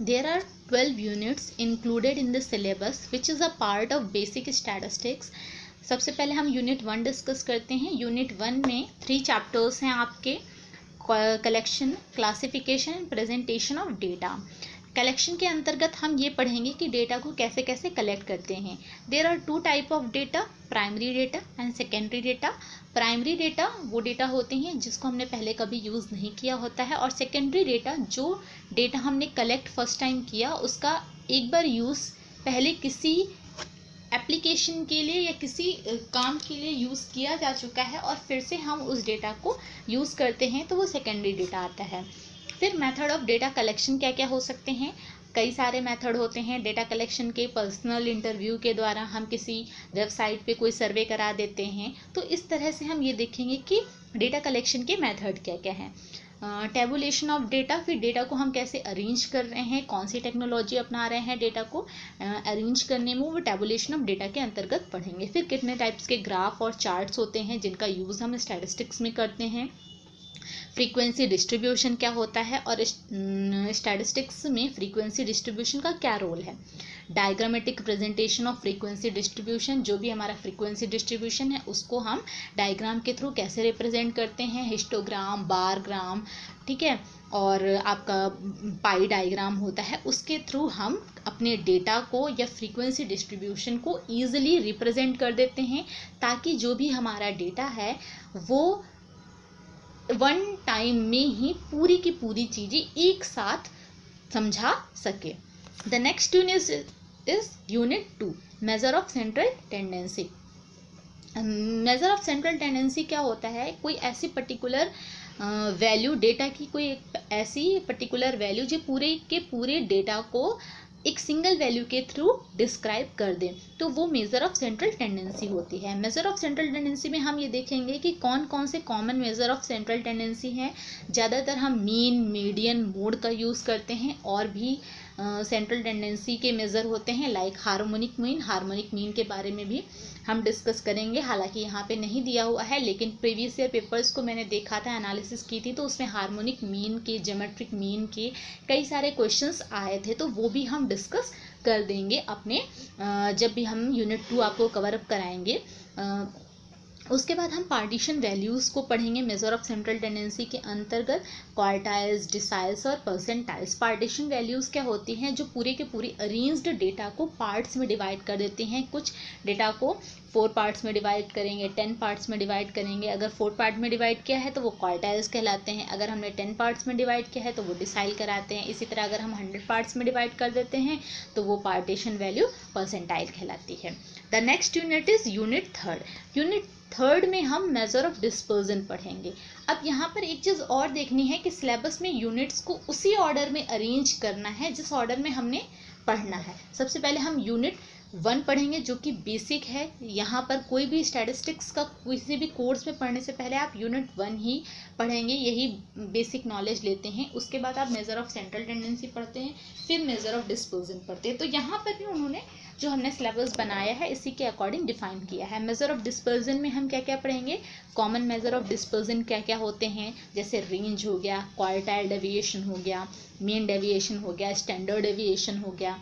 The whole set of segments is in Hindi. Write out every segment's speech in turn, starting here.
There are 12 units included in the syllabus which is a part of basic statistics. सबसे पहले हम यूनिट 1 डिस्कस करते हैं। यूनिट 1 में 3 चैप्टर्स हैं आपके, collection, classification, presentation of data. Collection के अंतर्गत हम ये पढ़ेंगे कि डेटा को कैसे कैसे कलेक्ट करते हैं। There are 2 type of data, primary data and secondary data. Primary data वो डेटा होते हैं जिसको हमने पहले कभी यूज़ नहीं किया होता है, और सेकेंडरी डेटा जो डेटा हमने कलेक्ट फर्स्ट टाइम किया उसका एक बार यूज़ पहले किसी एप्लीकेशन के लिए या किसी काम के लिए यूज़ किया जा चुका है और फिर से हम उस डेटा को यूज़ करते हैं, तो वो सेकेंडरी डेटा आता है। फिर मेथड ऑफ डेटा कलेक्शन क्या क्या हो सकते हैं। कई सारे मेथड होते हैं डेटा कलेक्शन के। पर्सनल इंटरव्यू के द्वारा हम किसी वेबसाइट पे कोई सर्वे करा देते हैं। तो इस तरह से हम ये देखेंगे कि डेटा कलेक्शन के मेथड क्या क्या हैं। टेबुलेशन ऑफ डेटा, फिर डेटा को हम कैसे अरेंज कर रहे हैं, कौन सी टेक्नोलॉजी अपना रहे हैं डेटा को अरेंज करने में, वो टेबुलेशन ऑफ डेटा के अंतर्गत पढ़ेंगे। फिर कितने टाइप्स के ग्राफ और चार्ट्स होते हैं जिनका यूज़ हम स्टैटिस्टिक्स में करते हैं। फ्रीक्वेंसी डिस्ट्रीब्यूशन क्या होता है और स्टैटिस्टिक्स में फ्रीक्वेंसी डिस्ट्रीब्यूशन का क्या रोल है। Diagrammatic presentation of frequency distribution, जो भी हमारा फ्रीक्वेंसी डिस्ट्रीब्यूशन है उसको हम डायग्राम के थ्रू कैसे रिप्रेजेंट करते हैं, हिस्टोग्राम, बार ग्राम, ठीक है, और आपका पाई डायग्राम होता है, उसके थ्रू हम अपने डेटा को या फ्रीक्वेंसी डिस्ट्रीब्यूशन को ईजिली रिप्रेजेंट कर देते हैं, ताकि जो भी हमारा डेटा है वो वन टाइम में ही पूरी की पूरी चीज़ें एक साथ समझा सके। The next unit is unit 2, measure of central tendency. Measure of central tendency क्या होता है, कोई ऐसी पर्टिकुलर वैल्यू, डेटा की कोई ऐसी पर्टिकुलर वैल्यू जो पूरे के पूरे डेटा को एक सिंगल वैल्यू के थ्रू डिस्क्राइब कर दें, तो वो मेजर ऑफ सेंट्रल टेंडेंसी होती है। मेजर ऑफ सेंट्रल टेंडेंसी में हम ये देखेंगे कि कौन कौन से common measure of central tendency हैं। ज़्यादातर हम मीन, मीडियन, मोड का यूज़ करते हैं, और भी सेंट्रल टेंडेंसी के मेज़र होते हैं like harmonic mean. Harmonic mean के बारे में भी हम डिस्कस करेंगे, हालांकि यहाँ पे नहीं दिया हुआ है, लेकिन प्रीवियस ईयर पेपर्स को मैंने देखा था, एनालिसिस की थी, तो उसमें हार्मोनिक मीन के, ज्योमेट्रिक मीन के कई सारे क्वेश्चंस आए थे, तो वो भी हम डिस्कस कर देंगे अपने जब भी हम यूनिट 2 आपको कवर अप कराएंगे। उसके बाद हम पार्टीशन वैल्यूज़ को पढ़ेंगे मेजर ऑफ सेंट्रल टेंडेंसी के अंतर्गत। क्वार्टाइल्स, डिसाइल्स और परसेंटाइल्स। पार्टीशन वैल्यूज़ क्या होती हैं, जो पूरे के पूरे अरेंज्ड डेटा को पार्ट्स में डिवाइड कर देते हैं। कुछ डेटा को 4 पार्ट्स में डिवाइड करेंगे, 10 पार्ट्स में डिवाइड करेंगे। अगर 4 पार्ट में डिवाइड किया है तो वो क्वार्टाइल्स कहलाते हैं, अगर हमने 10 पार्ट्स में डिवाइड किया है तो वो डिसाइल कराते हैं। इसी तरह अगर हम 100 पार्ट्स में डिवाइड कर देते हैं तो वो पार्टीशन वैल्यू परसेंटाइल कहलाती है। The next unit is unit 3। Unit 3 में हम मेजर ऑफ डिस्पर्जन पढ़ेंगे। अब यहाँ पर एक चीज़ और देखनी है कि सिलेबस में यूनिट्स को उसी ऑर्डर में अरेंज करना है जिस ऑर्डर में हमने पढ़ना है। सबसे पहले हम यूनिट 1 पढ़ेंगे जो कि बेसिक है। यहाँ पर कोई भी स्टैटिस्टिक्स का किसी भी कोर्स में पढ़ने से पहले आप यूनिट 1 ही पढ़ेंगे, यही बेसिक नॉलेज लेते हैं। उसके बाद आप मेजर ऑफ सेंट्रल टेंडेंसी पढ़ते हैं, फिर मेजर ऑफ डिस्पर्जन पढ़ते हैं। तो यहाँ पर भी उन्होंने जो हमने सिलेबस बनाया है इसी के अकॉर्डिंग डिफाइन किया है। मेजर ऑफ डिस्पर्जन में हम क्या क्या पढ़ेंगे, कॉमन मेजर ऑफ डिस्पर्जन क्या क्या होते हैं, जैसे रेंज हो गया, क्वार्टाइल डेविएशन हो गया, मीन डेविएशन हो गया, स्टैंडर्ड डेविएशन हो गया।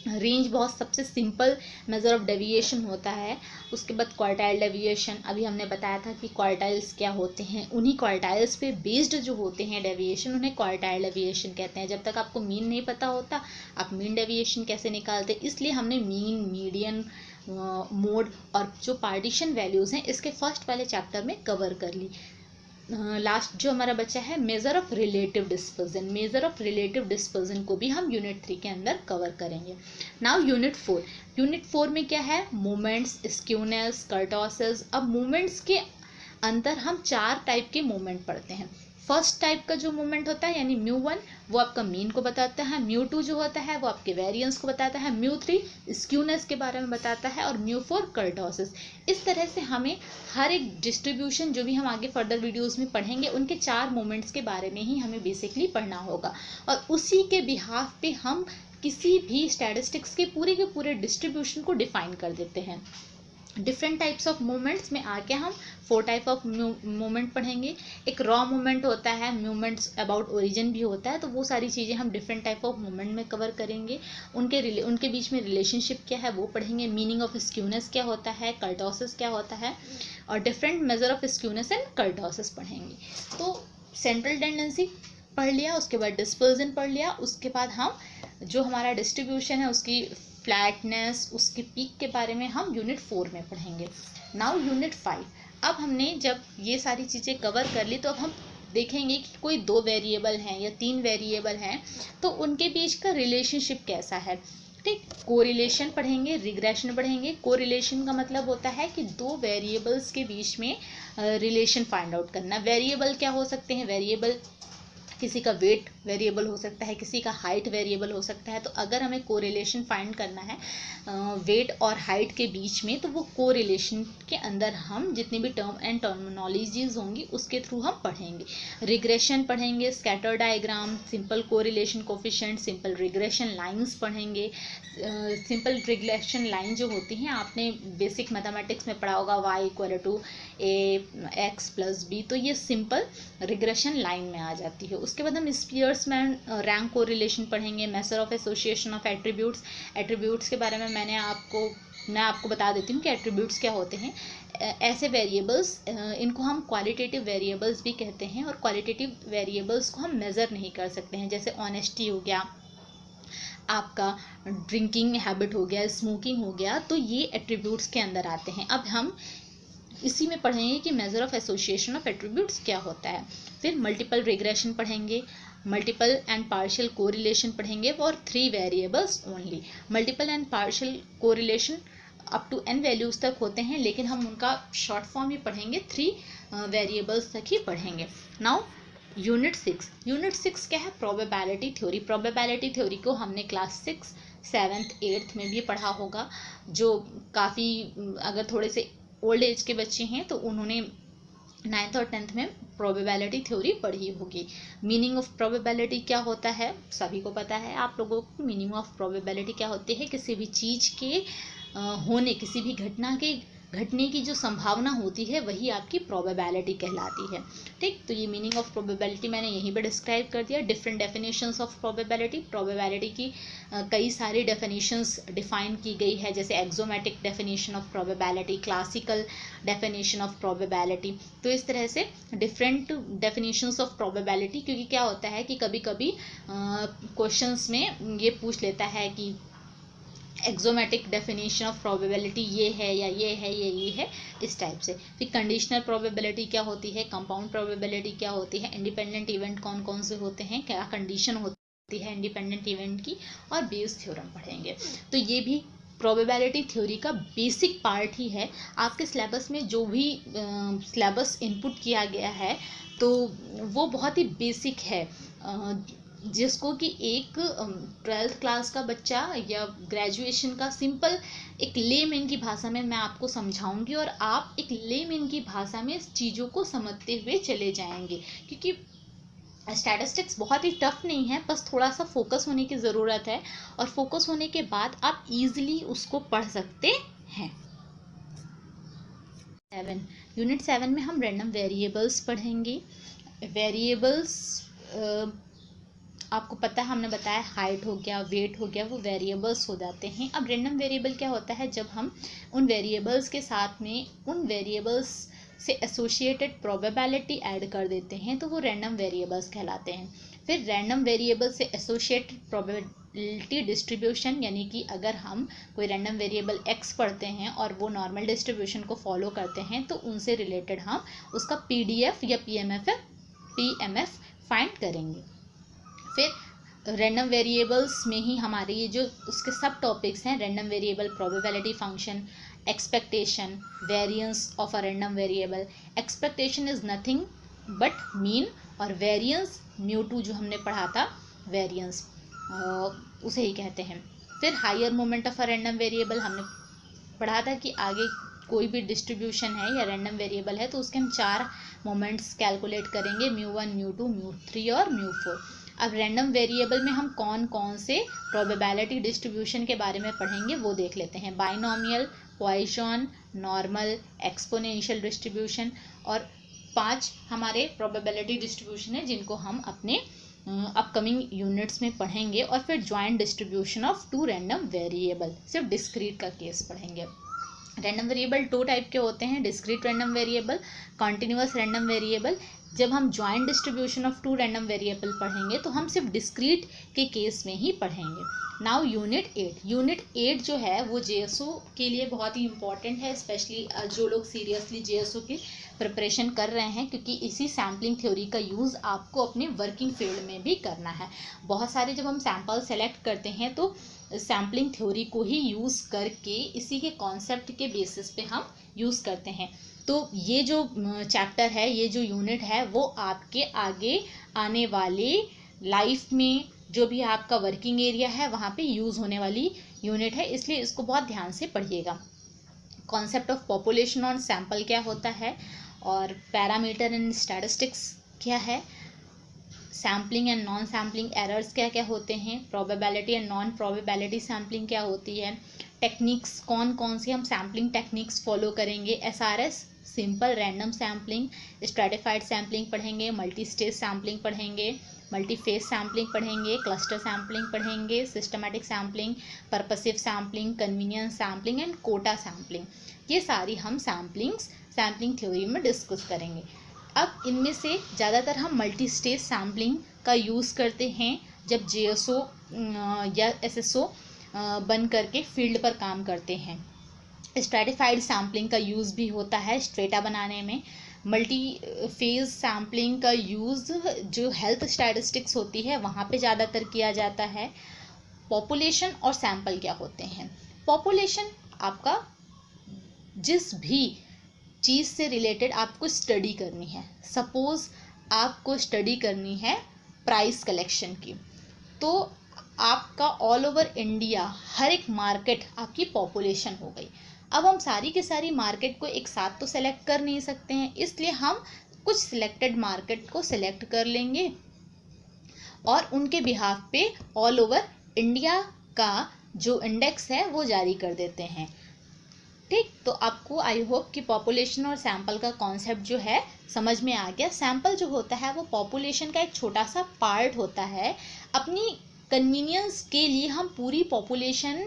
रेंज बहुत सबसे सिंपल मेजर ऑफ डेविएशन होता है। उसके बाद क्वार्टाइल डेविएशन, अभी हमने बताया था कि क्वार्टाइल्स क्या होते हैं, उन्हीं क्वार्टाइल्स पे बेस्ड जो होते हैं डेविएशन, उन्हें क्वार्टाइल डेविएशन कहते हैं। जब तक आपको मीन नहीं पता होता आप मीन डेविएशन कैसे निकालते, इसलिए हमने मीन, मीडियन, मोड और जो पार्टीशन वैल्यूज़ हैं इसके फर्स्ट वाले चैप्टर में कवर कर ली। लास्ट जो हमारा बच्चा है measure of relative dispersion. Measure of relative dispersion को भी हम यूनिट 3 के अंदर कवर करेंगे। Now unit 4। यूनिट 4 में क्या है, मोमेंट्स, स्क्यूनेस, कर्टोसिस। अब मोमेंट्स के अंदर हम 4 टाइप के मोमेंट पढ़ते हैं। फर्स्ट टाइप का जो मूवमेंट होता है यानी μ1 वो आपका मीन को बताता है, μ2 जो होता है वो आपके वेरिएंस को बताता है, μ3 स्क्यूनेस के बारे में बताता है और μ4 कर्टोसिस। इस तरह से हमें हर एक डिस्ट्रीब्यूशन जो भी हम आगे फर्दर वीडियोस में पढ़ेंगे उनके 4 मोमेंट्स के बारे में ही हमें बेसिकली पढ़ना होगा, और उसी के बिहाफ पे हम किसी भी स्टैटिस्टिक्स के पूरे डिस्ट्रीब्यूशन को डिफाइन कर देते हैं। डिफरेंट टाइप्स ऑफ मूवमेंट्स में आके हम 4 टाइप ऑफ मूवमेंट पढ़ेंगे। एक रॉ मूवमेंट होता है, मूवमेंट्स अबाउट ओरिजिन भी होता है, तो वो सारी चीज़ें हम डिफरेंट टाइप ऑफ मूवमेंट में कवर करेंगे। उनके बीच में रिलेशनशिप क्या है वो पढ़ेंगे, मीनिंग ऑफ स्क्यूनेस क्या होता है, कर्टोसिस क्या होता है, और different measure of skewness and kurtosis पढ़ेंगे। तो सेंट्रल टेंडेंसी पढ़ लिया, उसके बाद डिस्पर्जन पढ़ लिया, उसके बाद हम जो हमारा डिस्ट्रीब्यूशन है उसकी फ्लैटनेस, उसके पीक के बारे में हम यूनिट 4 में पढ़ेंगे। Now unit 5। अब हमने जब ये सारी चीज़ें कवर कर ली तो अब हम देखेंगे कि कोई 2 वेरिएबल हैं या 3 वेरिएबल हैं तो उनके बीच का रिलेशनशिप कैसा है। ठीक, कोरिलेशन पढ़ेंगे, रिग्रेशन पढ़ेंगे। कोरिलेशन का मतलब होता है कि 2 वेरिएबल्स के बीच में रिलेशन फाइंड आउट करना। वेरिएबल क्या हो सकते हैं, वेरिएबल किसी का वेट वेरिएबल हो सकता है, किसी का हाइट वेरिएबल हो सकता है। तो अगर हमें कोरिलेशन फाइंड करना है वेट और हाइट के बीच में, तो वो कोरिलेशन के अंदर हम जितनी भी टर्म एंड टर्मिनोलॉजीज होंगी उसके थ्रू हम पढ़ेंगे। रिग्रेशन पढ़ेंगे, scatter diagram, simple correlation coefficient, simple regression lines पढ़ेंगे। सिंपल रिग्रेशन लाइन जो होती हैं आपने बेसिक मैथमेटिक्स में पढ़ा होगा, y इक्वल टू a(x+b), तो ये सिंपल रिग्रेशन लाइन में आ जाती है। उसके बाद हम स्पीयर्समैन रैंक कोरिलेशन पढ़ेंगे, method of association of attributes. Attributes के बारे में मैं आपको बता देती हूँ कि एट्रीब्यूट्स क्या होते हैं। ऐसे वेरिएबल्स, इनको हम क्वालिटेटिव वेरिएबल्स भी कहते हैं, और क्वालिटेटिव वेरिएबल्स को हम मेज़र नहीं कर सकते हैं। जैसे ऑनेस्टी हो गया, आपका ड्रिंकिंग हैबिट हो गया, स्मोकिंग हो गया, तो ये एट्रीब्यूट्स के अंदर आते हैं। अब हम इसी में पढ़ेंगे कि measure of association of attributes क्या होता है। फिर मल्टीपल रिग्रेशन पढ़ेंगे, मल्टीपल एंड पार्शियल कोरिलेशन पढ़ेंगे और 3 variables only. Multiple and partial correlation up to n values तक होते हैं, लेकिन हम उनका शॉर्ट फॉर्म ही पढ़ेंगे, 3 वेरिएबल्स तक ही पढ़ेंगे। Now unit 6। यूनिट 6 क्या है, प्रोबेबिलिटी थ्योरी। प्रोबेबिलिटी थ्योरी को हमने क्लास 6, 7th, 8th में भी पढ़ा होगा। जो काफ़ी अगर थोड़े से ओल्ड एज के बच्चे हैं तो उन्होंने 9th और 10th में प्रोबेबिलिटी थ्योरी पढ़ी होगी। मीनिंग ऑफ प्रोबेबिलिटी क्या होता है, सभी को पता है आप लोगों को। मीनिंग ऑफ प्रोबेबिलिटी क्या होती है, किसी भी चीज़ के होने, किसी भी घटना के घटने की जो संभावना होती है वही आपकी प्रोबेबिलिटी कहलाती है। ठीक, तो ये मीनिंग ऑफ प्रोबेबिलिटी मैंने यहीं पे डिस्क्राइब कर दिया। Different definitions of probability. Probability की कई सारी डेफिनेशंस डिफाइन की गई है, जैसे axiomatic definition of probability, classical definition of probability. तो इस तरह से डिफरेंट डेफिनेशंस ऑफ प्रोबेबिलिटी, क्योंकि क्या होता है कि कभी कभी क्वेश्चंस में ये पूछ लेता है कि एक्सोमेटिक डेफिनेशन ऑफ प्रोबेबिलिटी ये है या ये है, ये है, इस टाइप से। फिर कंडीशनल प्रोबेबिलिटी क्या होती है, कंपाउंड प्रोबेबिलिटी क्या होती है, इंडिपेंडेंट इवेंट कौन कौन से होते हैं, क्या कंडीशन होती है इंडिपेंडेंट इवेंट की, और बेस थ्योरम पढ़ेंगे। तो ये भी प्रोबेबिलिटी थ्योरी का बेसिक पार्ट ही है। आपके सिलेबस में जो भी सिलेबस इनपुट किया गया है तो वो बहुत ही बेसिक है, जिसको कि एक 12th क्लास का बच्चा या ग्रेजुएशन का सिंपल एक लेमैन की भाषा में मैं आपको समझाऊंगी, और आप एक लेमैन की भाषा में इस चीज़ों को समझते हुए चले जाएंगे। क्योंकि स्टैटिस्टिक्स बहुत ही टफ नहीं है, बस थोड़ा सा फोकस होने की ज़रूरत है, और फोकस होने के बाद आप इजीली उसको पढ़ सकते हैं। 7 यूनिट 7 में हम रैंडम वेरिएबल्स पढ़ेंगे। वेरिएबल्स आपको पता है, हमने बताया हाइट हो गया, वेट हो गया, वो वेरिएबल्स हो जाते हैं। अब रैंडम वेरिएबल क्या होता है, जब हम उन वेरिएबल्स के साथ में उन वेरिएबल्स से एसोसिएटेड प्रोबेबिलिटी ऐड कर देते हैं तो वो रैंडम वेरिएबल्स कहलाते हैं। फिर रैंडम वेरिएबल से एसोसिएटेड प्रोबेबिलिटी डिस्ट्रीब्यूशन, यानी कि अगर हम कोई रैंडम वेरिएबल x पढ़ते हैं और वो नॉर्मल डिस्ट्रीब्यूशन को फॉलो करते हैं तो उनसे रिलेटेड हम उसका PDF या PMF फाइंड करेंगे। फिर रैंडम वेरिएबल्स में ही हमारे ये जो उसके सब टॉपिक्स हैं, random variable, probability function, expectation, variance of a random variable. Expectation is nothing but mean, और वेरिएंस μ2 जो हमने पढ़ा था, वेरिएंस उसे ही कहते हैं। फिर higher moment of a random variable, हमने पढ़ा था कि आगे कोई भी डिस्ट्रीब्यूशन है या रैंडम वेरिएबल है तो उसके हम 4 मोमेंट्स कैलकुलेट करेंगे, μ1, μ2, μ3 और μ4। अब रैंडम वेरिएबल में हम कौन कौन से प्रोबेबिलिटी डिस्ट्रीब्यूशन के बारे में पढ़ेंगे वो देख लेते हैं। Binomial, Poisson, normal, exponential distribution, और 5 हमारे प्रोबेबिलिटी डिस्ट्रीब्यूशन है जिनको हम अपने अपकमिंग यूनिट्स में पढ़ेंगे। और फिर joint distribution of 2 random variable, सिर्फ डिस्क्रीट का केस पढ़ेंगे। रैंडम वेरिएबल 2 टाइप के होते हैं, discrete random variable, continuous random variable. जब हम joint distribution of 2 random variable पढ़ेंगे तो हम सिर्फ डिस्क्रीट के केस में ही पढ़ेंगे। नाउ यूनिट 8 जो है वो जेएसओ के लिए बहुत ही इंपॉर्टेंट है, स्पेशली जो लोग सीरियसली जेएसओ की प्रिपरेशन कर रहे हैं, क्योंकि इसी सैम्पलिंग थ्योरी का यूज़ आपको अपने वर्किंग फील्ड में भी करना है। बहुत सारे जब हम सैंपल सेलेक्ट करते हैं तो सैम्पलिंग थ्योरी को ही यूज़ करके इसी के कॉन्सेप्ट के बेसिस पे हम यूज़ करते हैं। तो ये जो चैप्टर है, ये जो यूनिट है, वो आपके आगे आने वाले लाइफ में जो भी आपका वर्किंग एरिया है वहाँ पे यूज़ होने वाली यूनिट है, इसलिए इसको बहुत ध्यान से पढ़िएगा। Concept of population on sample क्या होता है, और पैरामीटर इन स्टैटिस्टिक्स क्या है, sampling and non sampling errors क्या क्या होते हैं, probability and non probability sampling क्या होती है, टेक्निक्स कौन कौन सी हम सैम्पलिंग टेक्निक्स फॉलो करेंगे, SRS simple random sampling, stratified sampling पढ़ेंगे, मल्टी स्टेज सैम्पलिंग पढ़ेंगे, मल्टी फेस सैम्पलिंग पढ़ेंगे, क्लस्टर सैम्पलिंग पढ़ेंगे, systematic sampling, purposive sampling, convenience sampling and Kota sampling. ये सारी हम सैम्पलिंग थ्योरी में डिस्कस करेंगे। अब इनमें से ज़्यादातर हम मल्टी स्टेज सैम्पलिंग का यूज़ करते हैं जब जेएसओ या एसएसओ बन करके फील्ड पर काम करते हैं। स्ट्रेटिफाइड सैम्पलिंग का यूज़ भी होता है स्ट्रेटा बनाने में। मल्टी फेज सैम्पलिंग का यूज़ जो हेल्थ स्टैटिस्टिक्स होती है वहाँ पे ज़्यादातर किया जाता है। पॉपुलेशन और सैंपल क्या होते हैं, पॉपुलेशन आपका जिस भी चीज़ से रिलेटेड आपको स्टडी करनी है, सपोज आपको स्टडी करनी है प्राइस कलेक्शन की, तो आपका ऑल ओवर इंडिया हर एक मार्केट आपकी पॉपुलेशन हो गई। अब हम सारी की सारी मार्केट को एक साथ तो सेलेक्ट कर नहीं सकते हैं, इसलिए हम कुछ सिलेक्टेड मार्केट को सिलेक्ट कर लेंगे और उनके बिहाफ पे ऑल ओवर इंडिया का जो इंडेक्स है वो जारी कर देते हैं। ठीक, तो आपको आई होप कि पॉपुलेशन और सैंपल का कॉन्सेप्ट जो है समझ में आ गया। सैंपल जो होता है वो पॉपुलेशन का एक छोटा सा पार्ट होता है। अपनी कन्वीनियंस के लिए हम पूरी पॉपुलेशन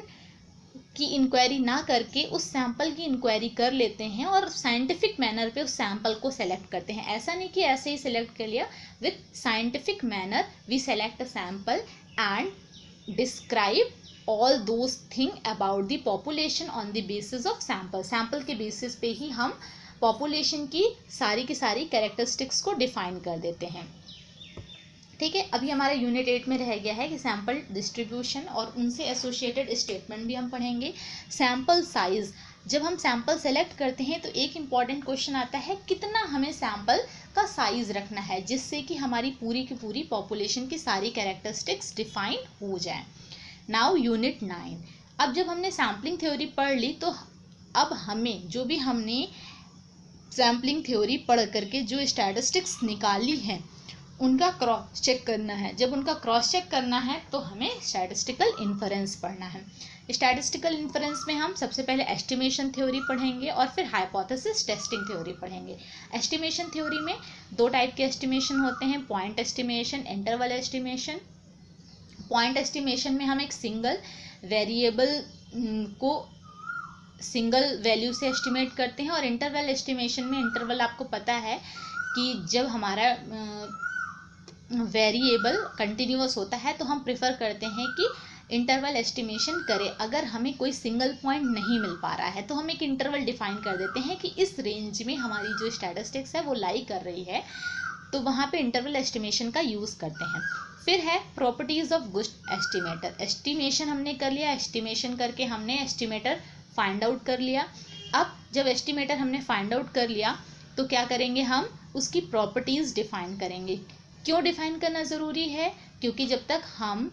की इंक्वायरी ना करके उस सैंपल की इंक्वायरी कर लेते हैं और साइंटिफिक मैनर पे उस सैंपल को सेलेक्ट करते हैं। ऐसा नहीं कि ऐसे ही सिलेक्ट कर लिया, with scientific manner we select a sample and describe all those thing about the population on the basis of sample के बेसिस पे ही हम population की सारी कैरेक्टरिस्टिक्स को डिफाइन कर देते हैं। ठीक है, अभी हमारा यूनिट 8 में रह गया है कि सैंपल डिस्ट्रीब्यूशन और उनसे एसोसिएटेड स्टेटमेंट भी हम पढ़ेंगे। सैंपल साइज, जब हम सैंपल सेलेक्ट करते हैं तो एक इम्पॉर्टेंट क्वेश्चन आता है कितना हमें सैंपल का साइज रखना है जिससे कि हमारी पूरी की पूरी पॉपुलेशन की सारी कैरेक्टरिस्टिक्स डिफाइन हो जाए। नाउ यूनिट 9, अब जब हमने सैम्पलिंग थ्योरी पढ़ ली तो अब हमें जो भी हमने सैम्पलिंग थ्योरी पढ़ करके जो स्टैटिस्टिक्स निकाली हैं उनका क्रॉस चेक करना है। जब उनका क्रॉस चेक करना है तो हमें स्टैटिस्टिकल इन्फरेंस पढ़ना है। स्टैटिस्टिकल इन्फरेंस में हम सबसे पहले एस्टिमेशन थ्योरी पढ़ेंगे और फिर हाइपोथेसिस टेस्टिंग थ्योरी पढ़ेंगे। एस्टिमेशन थ्योरी में 2 टाइप के एस्टिमेशन होते हैं, point estimation, interval estimation. Point estimation में हम एक सिंगल वेरिएबल को सिंगल वैल्यू से एस्टिमेट करते हैं, और इंटरवल एस्टिमेशन में इंटरवल आपको पता है कि जब हमारा वेरिएबल कंटिन्यूअस होता है तो हम प्रेफर करते हैं कि इंटरवल एस्टिमेशन करें। अगर हमें कोई सिंगल पॉइंट नहीं मिल पा रहा है तो हम एक इंटरवल डिफाइन कर देते हैं कि इस रेंज में हमारी जो स्टैटिस्टिक्स है वो लाई कर रही है, तो वहाँ पे इंटरवल एस्टिमेशन का यूज़ करते हैं। फिर है properties of good estimator. Estimation हमने कर लिया, एस्टिमेशन करके हमने एस्टिमेटर फाइंड आउट कर लिया। अब जब एस्टिमेटर हमने फाइंड आउट कर लिया तो क्या करेंगे, हम उसकी प्रॉपर्टीज डिफाइन करेंगे। क्यों डिफाइन करना ज़रूरी है, क्योंकि जब तक हम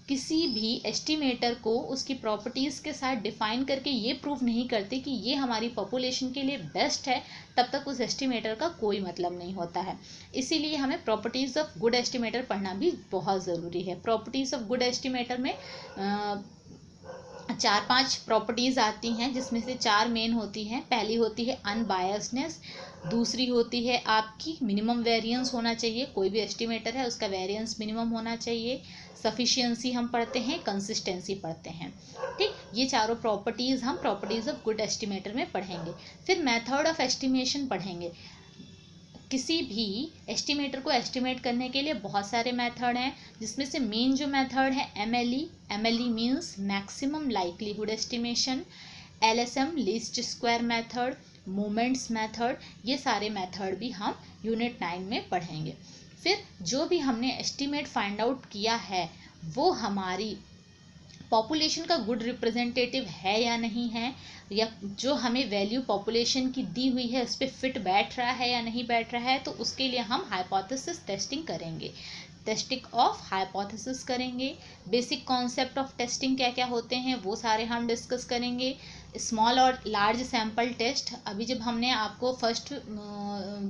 किसी भी एस्टिमेटर को उसकी प्रॉपर्टीज़ के साथ डिफाइन करके ये प्रूव नहीं करते कि ये हमारी पॉपुलेशन के लिए बेस्ट है, तब तक उस एस्टिमेटर का कोई मतलब नहीं होता है। इसीलिए हमें प्रॉपर्टीज़ ऑफ गुड एस्टिमेटर पढ़ना भी बहुत ज़रूरी है। प्रॉपर्टीज़ ऑफ गुड एस्टिमेटर में चार पांच प्रॉपर्टीज़ आती हैं, जिसमें से चार मेन होती हैं। पहली होती है अनबायसनेस, दूसरी होती है आपकी मिनिमम वेरिएंस होना चाहिए, कोई भी एस्टिमेटर है उसका वेरिएंस मिनिमम होना चाहिए, सफिशिएंसी हम पढ़ते हैं, कंसिस्टेंसी पढ़ते हैं। ठीक, ये चारों प्रॉपर्टीज़ हम प्रॉपर्टीज़ ऑफ गुड एस्टिमेटर में पढ़ेंगे। फिर मेथड ऑफ एस्टिमेशन पढ़ेंगे। किसी भी एस्टिमेटर को एस्टिमेट करने के लिए बहुत सारे मेथड हैं, जिसमें से मेन जो मेथड है MLE means maximum likelihood estimation, LSM least square method, moments method, ये सारे मेथड भी हम यूनिट 9 में पढ़ेंगे। फिर जो भी हमने एस्टिमेट फाइंड आउट किया है वो हमारी पॉपुलेशन का गुड रिप्रेजेंटेटिव है या नहीं है, या जो हमें वैल्यू पॉपुलेशन की दी हुई है उस पर फिट बैठ रहा है या नहीं बैठ रहा है, तो उसके लिए हम हाइपोथेसिस टेस्टिंग करेंगे, टेस्टिंग ऑफ हाइपोथेसिस करेंगे। बेसिक कॉन्सेप्ट ऑफ टेस्टिंग क्या क्या होते हैं वो सारे हम डिस्कस करेंगे। स्मॉल और लार्ज सैंपल टेस्ट, अभी जब हमने आपको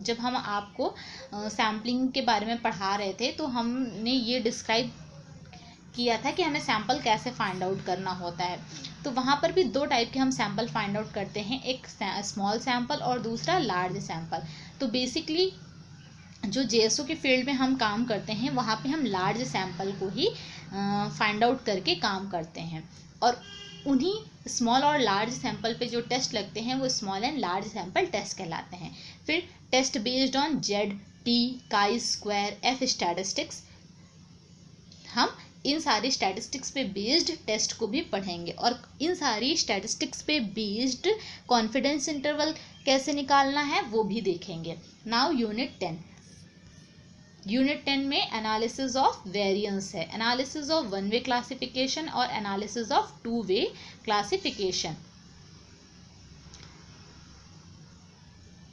जब हम आपको सैम्पलिंग के बारे में पढ़ा रहे थे तो हमने ये डिस्क्राइब किया था कि हमें सैंपल कैसे फाइंड आउट करना होता है। तो वहाँ पर भी दो टाइप के हम सैंपल फाइंड आउट करते हैं, एक स्मॉल सैंपल और दूसरा लार्ज सैंपल। तो बेसिकली जो जेएसओ के फील्ड में हम काम करते हैं वहाँ पे हम लार्ज सैंपल को ही फाइंड आउट करके काम करते हैं, और उन्हीं स्मॉल और लार्ज सैंपल पे जो टेस्ट लगते हैं वो small and large sample test कहलाते हैं। फिर test based on Z, T, chi square, F statistics, हम इन सारी स्टैटिस्टिक्स पे बेस्ड टेस्ट को भी पढ़ेंगे, और इन सारी स्टैटिस्टिक्स पे बेस्ड कॉन्फिडेंस इंटरवल कैसे निकालना है वो भी देखेंगे। नाउ यूनिट 10, यूनिट 10 में एनालिसिस ऑफ वेरिएंस है, analysis of one way classification और analysis of two way classification.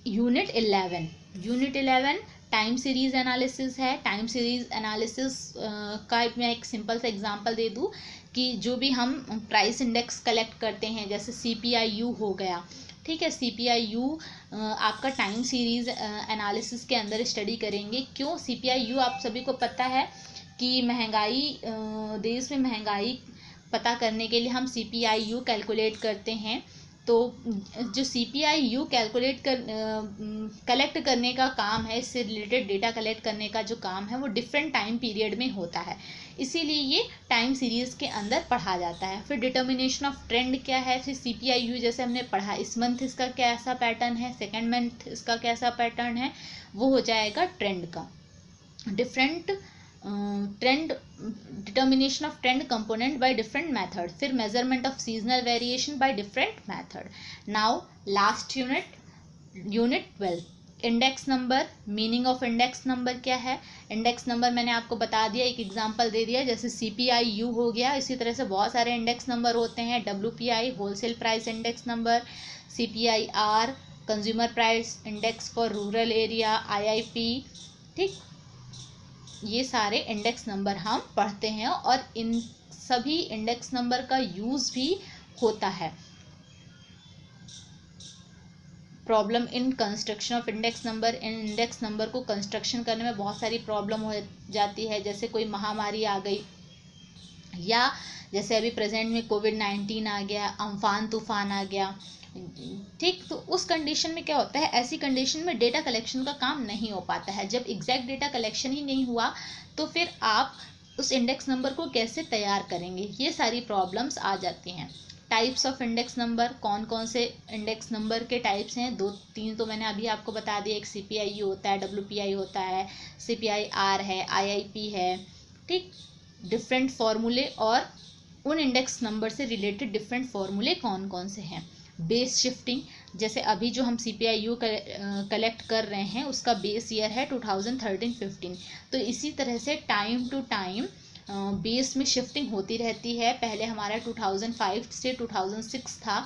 Unit 11 time series analysis है। टाइम सीरीज एनालिसिस का मैं एक सिंपल सा एग्जांपल दे दूं कि जो भी हम प्राइस इंडेक्स कलेक्ट करते हैं, जैसे CPIU हो गया, ठीक है, CPIU आपका टाइम सीरीज एनालिसिस के अंदर स्टडी करेंगे। क्यों CPIU, आप सभी को पता है कि महंगाई, देश में महंगाई पता करने के लिए हम CPIU कैलकुलेट करते हैं। तो जो CPIU कलेक्ट करने का काम है, इससे रिलेटेड डेटा कलेक्ट करने का जो काम है वो डिफरेंट टाइम पीरियड में होता है, इसीलिए ये टाइम सीरीज के अंदर पढ़ा जाता है। फिर डिटर्मिनेशन ऑफ ट्रेंड क्या है, फिर CPIU जैसे हमने पढ़ा, इस मंथ इसका कैसा पैटर्न है, सेकेंड मंथ इसका कैसा पैटर्न है, वो हो जाएगा ट्रेंड का। Different trend, determination of trend component by different method. फिर measurement of seasonal variation by different method. Now last unit, unit 12, index number, meaning of index number क्या है। इंडेक्स नंबर मैंने आपको बता दिया, एक एग्जांपल दे दिया, जैसे CPIU हो गया, इसी तरह से बहुत सारे इंडेक्स नंबर होते हैं। WPI wholesale price index number, CPIR consumer price index for rural area, IIP, ठीक, ये सारे इंडेक्स नंबर हम पढ़ते हैं, और इन सभी इंडेक्स नंबर का यूज भी होता है। Problem in construction of index number, in index number को कंस्ट्रक्शन करने में बहुत सारी प्रॉब्लम हो जाती है, जैसे कोई महामारी आ गई, या जैसे अभी प्रेजेंट में COVID-19 आ गया, अम्फान तूफान आ गया, ठीक, तो उस कंडीशन में क्या होता है, ऐसी कंडीशन में डेटा कलेक्शन का काम नहीं हो पाता है। जब एग्जैक्ट डेटा कलेक्शन ही नहीं हुआ तो फिर आप उस इंडेक्स नंबर को कैसे तैयार करेंगे, ये सारी प्रॉब्लम्स आ जाती हैं। टाइप्स ऑफ इंडेक्स नंबर, कौन कौन से इंडेक्स नंबर के टाइप्स हैं, दो तीन तो मैंने अभी आपको बता दिया, एक CPIU होता है, WPI होता है, CPIR है, IIP है, ठीक। डिफरेंट फॉर्मूले और उन इंडेक्स नंबर से रिलेटेड डिफरेंट फॉर्मूले कौन कौन से हैं। बेस शिफ्टिंग, जैसे अभी जो हम CPIU कलेक्ट कर रहे हैं उसका बेस ईयर है 2013-15, तो इसी तरह से टाइम टू टाइम बेस में शिफ्टिंग होती रहती है। पहले हमारा 2005 से 2006 था,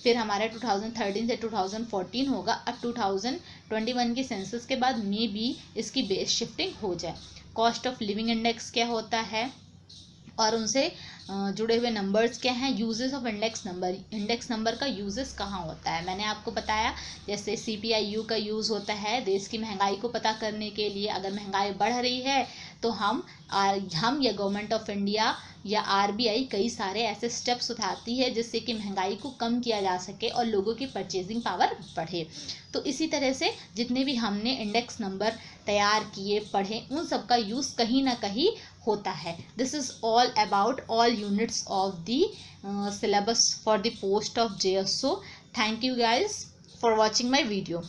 फिर हमारा 2013 से 2014 होगा, अब 2021 की सेंसस के बाद मे बी इसकी बेस शिफ्टिंग हो जाए। कॉस्ट ऑफ लिविंग इंडेक्स क्या होता है और उनसे जुड़े हुए नंबर्स क्या हैं। Uses of index number, index number का यूजेस कहाँ होता है, मैंने आपको बताया, जैसे CPIU का यूज़ होता है देश की महंगाई को पता करने के लिए। अगर महंगाई बढ़ रही है तो हम या गवर्नमेंट ऑफ इंडिया या RBI कई सारे ऐसे स्टेप्स उठाती है जिससे कि महंगाई को कम किया जा सके और लोगों की परचेजिंग पावर बढ़े। तो इसी तरह से जितने भी हमने इंडेक्स नंबर तैयार किए, पढ़े, उन सब का यूज़ कहीं ना कहीं होता है। This is all about all units of the syllabus for the post of JSO. Thank you guys for watching my video.